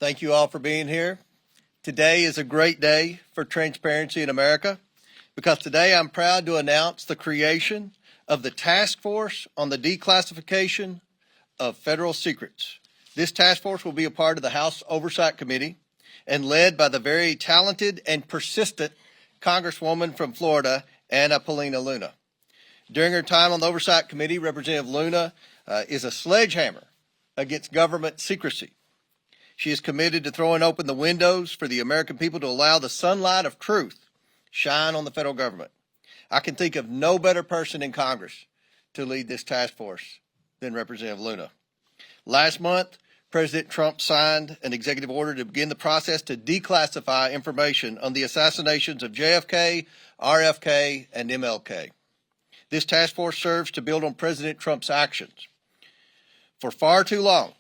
Thank you all for being here. Today is a great day for transparency in America because today I'm proud to announce the creation of the Task Force on the Declassification of Federal Secrets. This task force will be a part of the House Oversight Committee and led by the very talented and persistent Congresswoman from Florida, Paulina Luna. During her time on the Oversight Committee, Representative Luna is a sledgehammer against government secrecy. She is committed to throwing open the windows for the American people to allow the sunlight of truth shine on the federal government. I can think of no better person in Congress to lead this task force than Representative Luna. Last month, President Trump signed an executive order to begin the process to declassify information on the assassinations of JFK, RFK, and MLK. This task force serves to build on President Trump's actions. For far too long,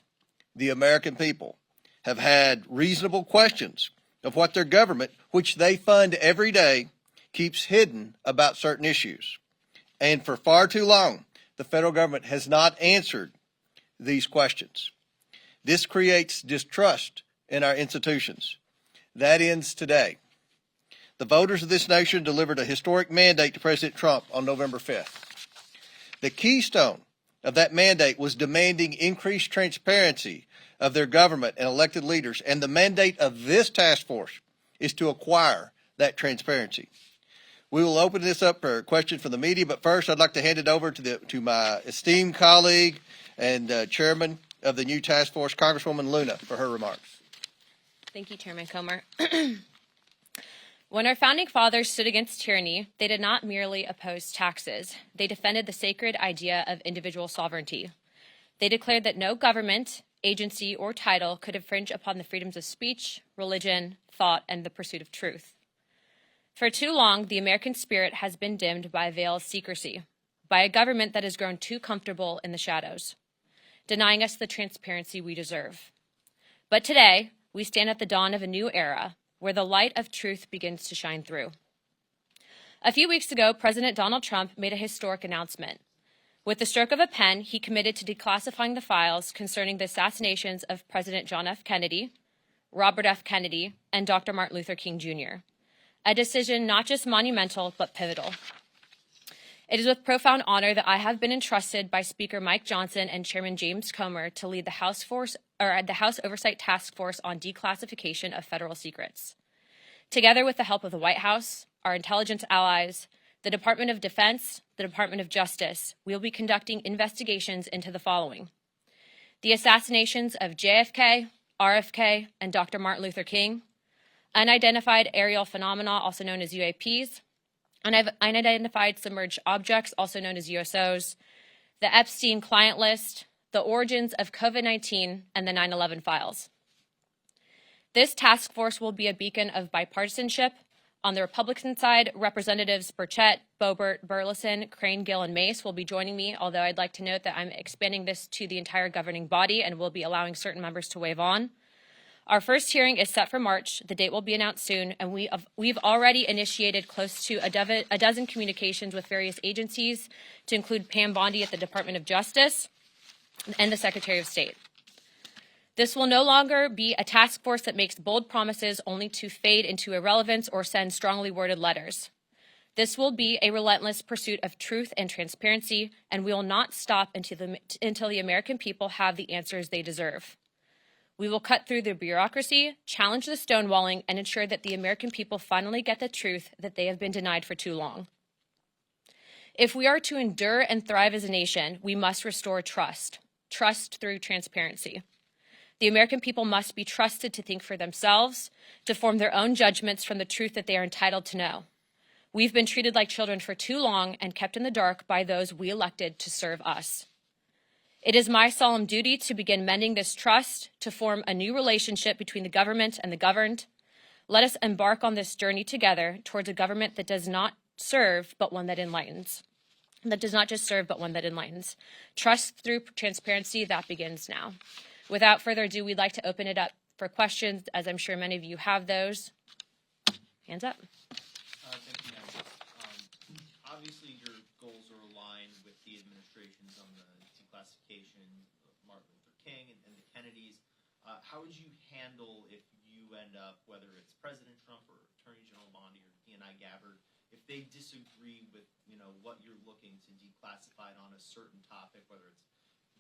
the American people have had reasonable questions of what their government, which they fund every day, keeps hidden about certain issues. And for far too long, the federal government has not answered these questions. This creates distrust in our institutions. That ends today. The voters of this nation delivered a historic mandate to President Trump on November 5th. The keystone of that mandate was demanding increased transparency of their government and elected leaders, and the mandate of this task force is to acquire that transparency. We will open this up for questions from the media, but first I'd like to hand it over to my esteemed colleague and chairman of the new task force, Congresswoman Luna, for her remarks. Thank you, Chairman Comer. When our founding fathers stood against tyranny, they did not merely oppose taxes. They defended the sacred idea of individual sovereignty. They declared that no government, agency, or title could infringe upon the freedoms of speech, religion, thought, and the pursuit of truth. For too long, the American spirit has been dimmed by a veil of secrecy, by a government that has grown too comfortable in the shadows, denying us the transparency we deserve. But today, we stand at the dawn of a new era where the light of truth begins to shine through. A few weeks ago, President Donald Trump made a historic announcement. With the stroke of a pen, he committed to declassifying the files concerning the assassinations of President John F. Kennedy, Robert F. Kennedy, and Dr. Martin Luther King Jr., a decision not just monumental, but pivotal. It is with profound honor that I have been entrusted by Speaker Mike Johnson and Chairman James Comer to lead the House Oversight Task Force on Declassification of Federal Secrets. Together with the help of the White House, our intelligence allies, the Department of Defense, the Department of Justice, we will be conducting investigations into the following: the assassinations of JFK, RFK, and Dr. Martin Luther King, unidentified aerial phenomena, also known as UAPs, unidentified submerged objects, also known as USOs, the Epstein client list, the origins of COVID-19, and the 9/11 files. This task force will be a beacon of bipartisanship. On the Republican side, Representatives Burchett, Boebert, Burleson, Crane, Gill, and Mace will be joining me, although I'd like to note that I'm expanding this to the entire governing body and will be allowing certain members to waive on. Our first hearing is set for March. The date will be announced soon, and we've already initiated close to a dozen communications with various agencies, to include Pam Bondi at the Department of Justice and the Secretary of State. This will no longer be a task force that makes bold promises only to fade into irrelevance or send strongly worded letters. This will be a relentless pursuit of truth and transparency, and we will not stop until the American people have the answers they deserve. We will cut through the bureaucracy, challenge the stonewalling, and ensure that the American people finally get the truth that they have been denied for too long. If we are to endure and thrive as a nation, we must restore trust through transparency. The American people must be trusted to think for themselves, to form their own judgments from the truth that they are entitled to know. We've been treated like children for too long and kept in the dark by those we elected to serve us. It is my solemn duty to begin mending this trust, to form a new relationship between the government and the governed. Let us embark on this journey together towards a government that does not serve, but one that enlightens. That does not just serve, but one that enlightens. Trust through transparency, that begins now. Without further ado, we'd like to open it up for questions, as I'm sure many of you have those. Hands up. Thank you, Madam. Obviously, your goals are aligned with the administration's on the declassification of Martin Luther King and the Kennedys. how would you handle if you end up, whether it's President Trump or Attorney General Bondi or DNI Gabbard, if they disagree with, what you're looking to declassify on a certain topic, whether it's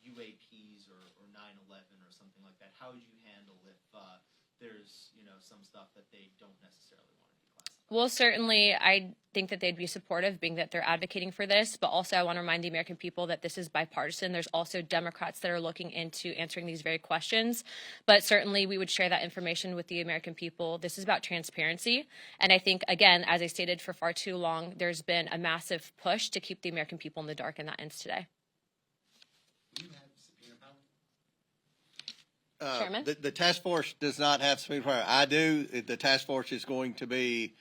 UAPs or 9/11 or something like that? How would you handle if there's, some stuff that they don't necessarily want to declassify? Well, certainly, I think that they'd be supportive, being that they're advocating for this. But also, I want to remind the American people that this is bipartisan. There's also Democrats that are looking into answering these very questions. But certainly, we would share that information with the American people. This is about transparency. And I think, again, as I stated for far too long, there's been a massive push to keep the American people in the dark, and that ends today. Do you have subpoena power? Chairman? The task force does not have subpoena power. I do. The task force is going to be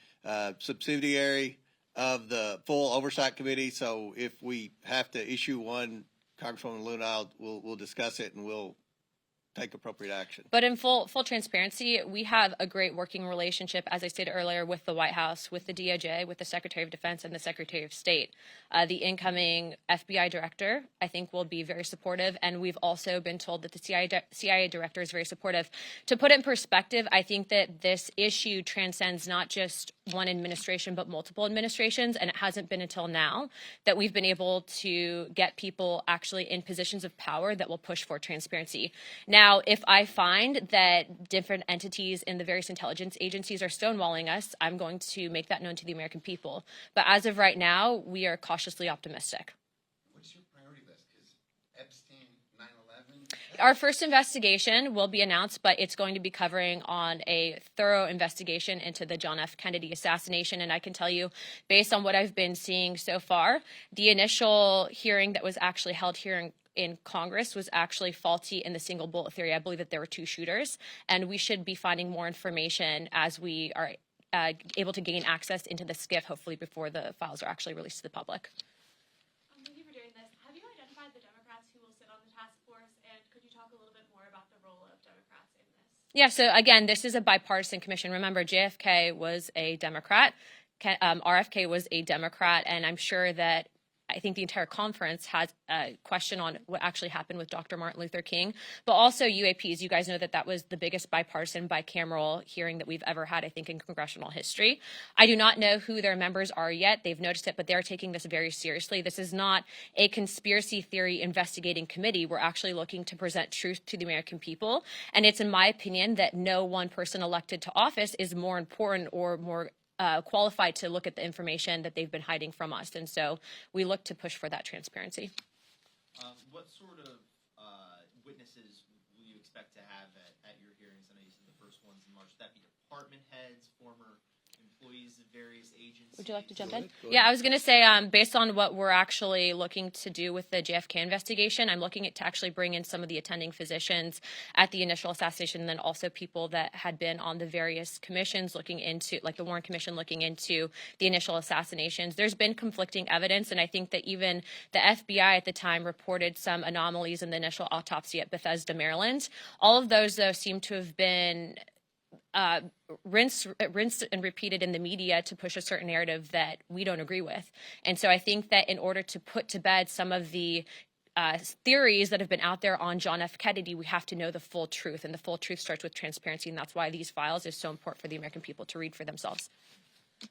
subsidiary of the full oversight committee. So if we have to issue one, Congresswoman Luna, we'll discuss it and we'll take appropriate action. But in full transparency, we have a great working relationship, as I stated earlier, with the White House, with the DOJ, with the Secretary of Defense, and the Secretary of State. The incoming FBI director, I think, will be very supportive, and we've also been told that the CIA director is very supportive. To put it in perspective, I think that this issue transcends not just one administration, but multiple administrations, and it hasn't been until now that we've been able to get people actually in positions of power that will push for transparency. Now, if I find that different entities in the various intelligence agencies are stonewalling us, I'm going to make that known to the American people. But as of right now, we are cautiously optimistic. What's your priority list? Is Epstein, 9/11? Our first investigation will be announced, but it's going to be covering on a thorough investigation into the John F. Kennedy assassination. And I can tell you, based on what I've been seeing so far, the initial hearing that was actually held here in Congress was actually faulty in the single bullet theory. I believe that there were two shooters, and we should be finding more information as we are able to gain access into the SCIF, hopefully before the files are actually released to the public. Thank you for doing this. Have you identified the Democrats who will sit on the task force, and could you talk a little bit more about the role of Democrats in this? Yeah, so again, this is a bipartisan commission. Remember, JFK was a Democrat, RFK was a Democrat, and I'm sure that I think the entire conference has a question on what actually happened with Dr. Martin Luther King, but also UAPs. You guys know that that was the biggest bipartisan bicameral hearing that we've ever had, I think, in congressional history. I do not know who their members are yet. They've noticed it, but they're taking this very seriously. This is not a conspiracy theory investigating committee. We're actually looking to present truth to the American people. And it's in my opinion that no one person elected to office is more important or more qualified to look at the information that they've been hiding from us. And so we look to push for that transparency. What sort of witnesses will you expect to have at your hearings? I know you said the first one's in March. Would that be department heads, former employees of various agencies? Would you like to jump Go in? ahead. Yeah, I was going to say, based on what we're actually looking to do with the JFK investigation, I'm looking to actually bring in some of the attending physicians at the initial assassination, and then also people that had been on the various commissions looking into, like the Warren Commission looking into the initial assassinations. There's been conflicting evidence, and I think that even the FBI at the time reported some anomalies in the initial autopsy at Bethesda, Maryland. All of those, though, seem to have been rinsed and repeated in the media to push a certain narrative that we don't agree with. And so I think that in order to put to bed some of the theories that have been out there on John F. Kennedy, we have to know the full truth. And the full truth starts with transparency. And that's why these files is so important for the American people to read for themselves. With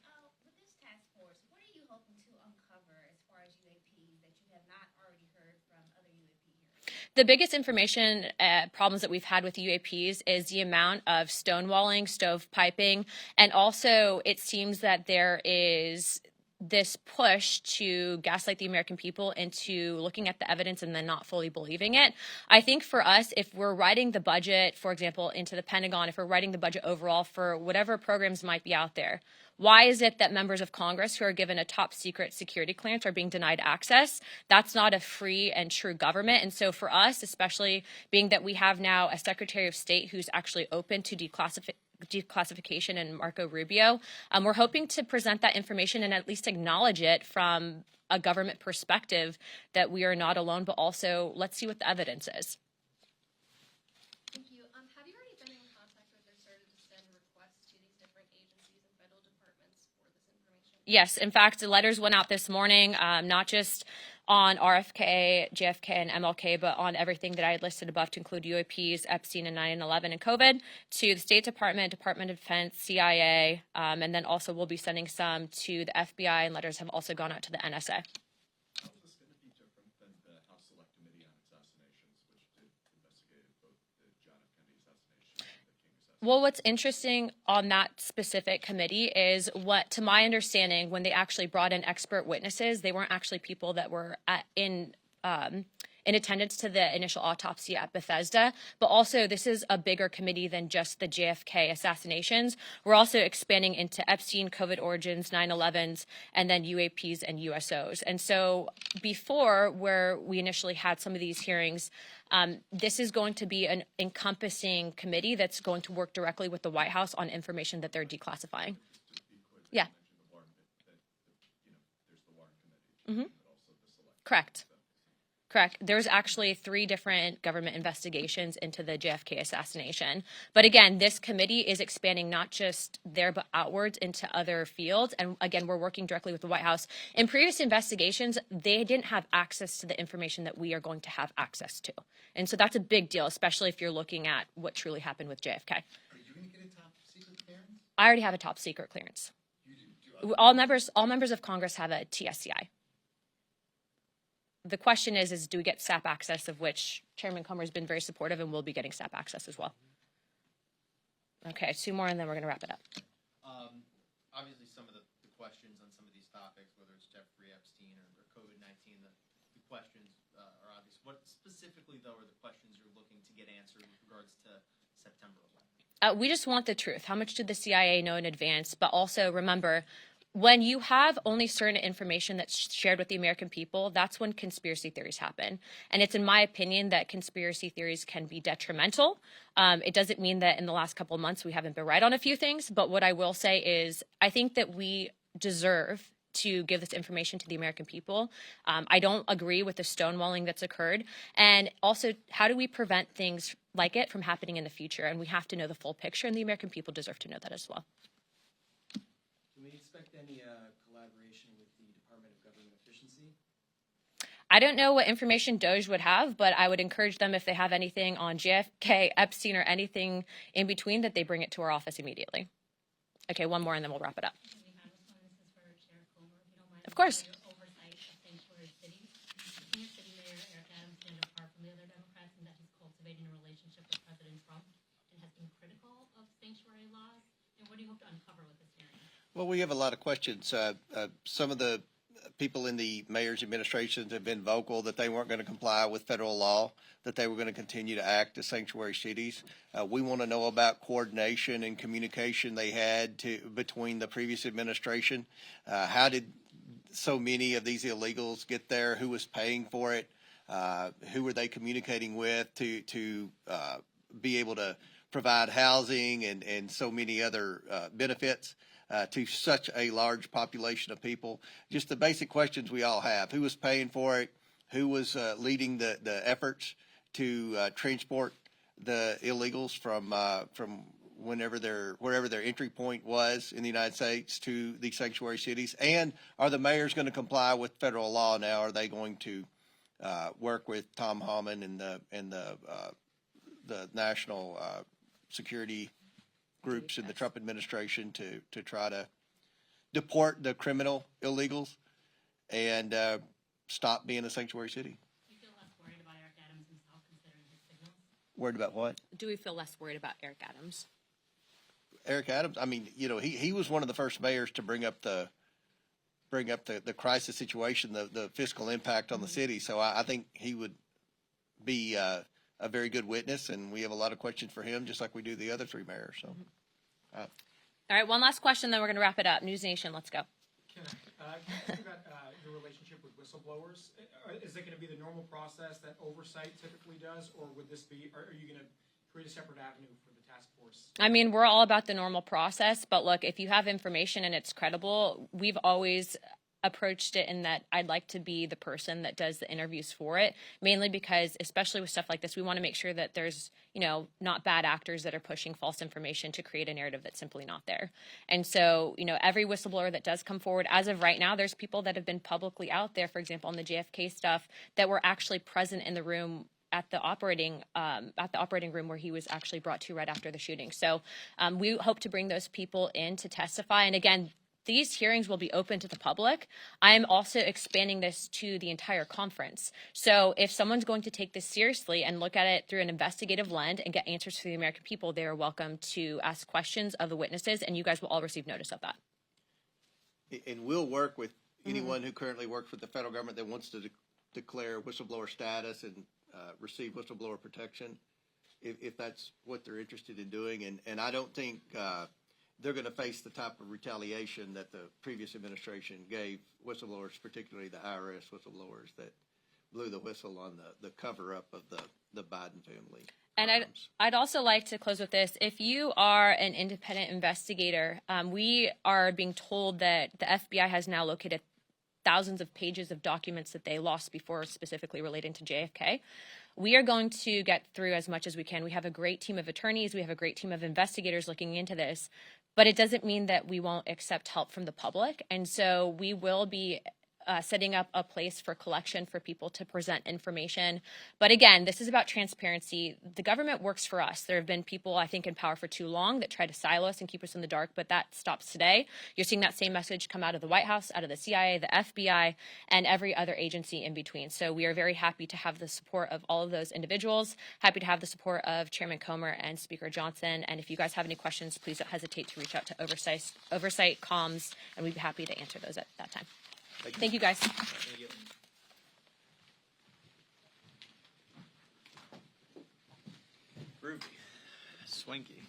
this task force, what are you hoping to uncover as far as UAPs that you have not already heard from other UAP hearings? The biggest information problems that we've had with UAPs is the amount of stonewalling, stovepiping, and also it seems that there is this push to gaslight the American people into looking at the evidence and then not fully believing it. I think for us, if we're writing the budget, for example, into the Pentagon, if we're writing the budget overall for whatever programs might be out there, why is it that members of Congress who are given a top secret security clearance are being denied access? That's not a free and true government. And so for us, especially being that we have now a Secretary of State who's actually open to declassification and Marco Rubio, we're hoping to present that information and at least acknowledge it from a government perspective that we are not alone, but also let's see what the evidence is. Thank you. Have you already been in contact with or started to send requests to these different agencies and federal departments for this information? Yes, in fact, the letters went out this morning, not just on RFK, JFK, and MLK, but on everything that I had listed above to include UAPs, Epstein, and 9/11 and COVID, to the State Department, Department of Defense, CIA, and then also we'll be sending some to the FBI, and letters have also gone out to the NSA. How is this going to be different than the House Select Committee on Assassinations, which did investigate both the John F. Kennedy assassination and the King assassination? Well, what's interesting on that specific committee is what, to my understanding, when they actually brought in expert witnesses, they weren't actually people that were in attendance to the initial autopsy at Bethesda. But also, this is a bigger committee than just the JFK assassinations. We're also expanding into Epstein, COVID origins, 9/11s, and then UAPs and USOs. And so before, where we initially had some of these hearings, this is going to be an encompassing committee that's going to work directly with the White House on information that they're declassifying. Yeah. Mm-hmm. Correct. Correct. There's actually 3 different government investigations into the JFK assassination. But again, this committee is expanding not just there, but outwards into other fields. And again, we're working directly with the White House. In previous investigations, they didn't have access to the information that we are going to have access to. And so that's a big deal, especially if you're looking at what truly happened with JFK. Are you going to get a top secret clearance? I already have a top secret clearance. You do? All members of Congress have a TSCI. The question is do we get SAP access, of which Chairman Comer has been very supportive, and we'll be getting SAP access as well. Okay, 2 more, and then we're going to wrap it up. Obviously, some of the questions on some of these topics, whether it's Jeffrey Epstein or COVID-19, the questions are obvious. What specifically, though, are the questions you're looking to get answered with regards to September 11th? We just want the truth. How much did the CIA know in advance? But also, remember, when you have only certain information that's shared with the American people, that's when conspiracy theories happen. And it's in my opinion that conspiracy theories can be detrimental. It doesn't mean that in the last couple of months we haven't been right on a few things. But what I will say is I think that we deserve to give this information to the American people. I don't agree with the stonewalling that's occurred. And also, how do we prevent things like it from happening in the future? And we have to know the full picture, and the American people deserve to know that as well. Can we expect any collaboration with the Department of Government Efficiency? I don't know what information DOJ would have, but I would encourage them, if they have anything on JFK, Epstein, or anything in between, that they bring it to our office immediately. Okay, 1 more, and then we'll wrap it up. Of course. Oversight of sanctuary cities. Senior City Mayor Eric Adams stand apart from the other Democrats in that he's cultivating a relationship with President Trump and has been critical of sanctuary laws. And what do you hope to uncover with this hearing? Well, we have a lot of questions. Some of the people in the mayor's administrations have been vocal that they weren't going to comply with federal law, that they were going to continue to act as sanctuary cities. We want to know about coordination and communication they had between the previous administration. How did so many of these illegals get there? Who was paying for it? Who were they communicating with to be able to provide housing and so many other benefits to such a large population of people? Just the basic questions we all have. Who was paying for it? Who was leading the efforts to transport the illegals from wherever their entry point was in the United States to the sanctuary cities? And are the mayors going to comply with federal law now? Are they going to work with Tom Homan and the national security groups in the Trump administration to try to deport the criminal illegals and stop being a sanctuary city? Do you feel less worried about Eric Adams himself, considering his signals? Worried about what? Do we feel less worried about Eric Adams? Eric Adams, I mean, he was one of the first mayors to bring up the crisis situation, the fiscal impact on the city. So I think he would be a very good witness, and we have a lot of questions for him, just like we do the other 3 mayors. So, All right, 1 last question, then we're going to wrap it up. News Nation, let's go. Can I talk about your relationship with whistleblowers? Is it going to be the normal process that oversight typically does, or would this be? Are you going to create a separate avenue for the task force? I mean, we're all about the normal process, but look, if you have information and it's credible, we've always approached it in that I'd like to be the person that does the interviews for it, mainly because, especially with stuff like this, we want to make sure that there's, not bad actors that are pushing false information to create a narrative that's simply not there. And so, every whistleblower that does come forward, as of right now, there's people that have been publicly out there, for example, on the JFK stuff, that were actually present in the room at the operating room where he was actually brought to right after the shooting. So we hope to bring those people in to testify. And again, these hearings will be open to the public. I am also expanding this to the entire conference. So if someone's going to take this seriously and look at it through an investigative lens and get answers for the American people, they are welcome to ask questions of the witnesses, and you guys will all receive notice of that. And we'll work with anyone who currently works with the federal government that wants to declare whistleblower status and receive whistleblower protection, if that's what they're interested in doing. And I don't think they're going to face the type of retaliation that the previous administration gave whistleblowers, particularly the IRS whistleblowers that blew the whistle on the cover-up of the Biden family. And I'd also like to close with this. If you are an independent investigator, we are being told that the FBI has now located thousands of pages of documents that they lost before, specifically relating to JFK. We are going to get through as much as we can. We have a great team of attorneys. We have a great team of investigators looking into this. But it doesn't mean that we won't accept help from the public. And so we will be setting up a place for collection for people to present information. But again, this is about transparency. The government works for us. There have been people, I think, in power for too long that try to silo us and keep us in the dark, but that stops today. You're seeing that same message come out of the White House, out of the CIA, the FBI, and every other agency in between. So we are very happy to have the support of all of those individuals, happy to have the support of Chairman Comer and Speaker Johnson. And if you guys have any questions, please don't hesitate to reach out to Oversight Comms, and we'd be happy to answer those at that time. Thank you, guys. Thank you. Groovy. Swanky.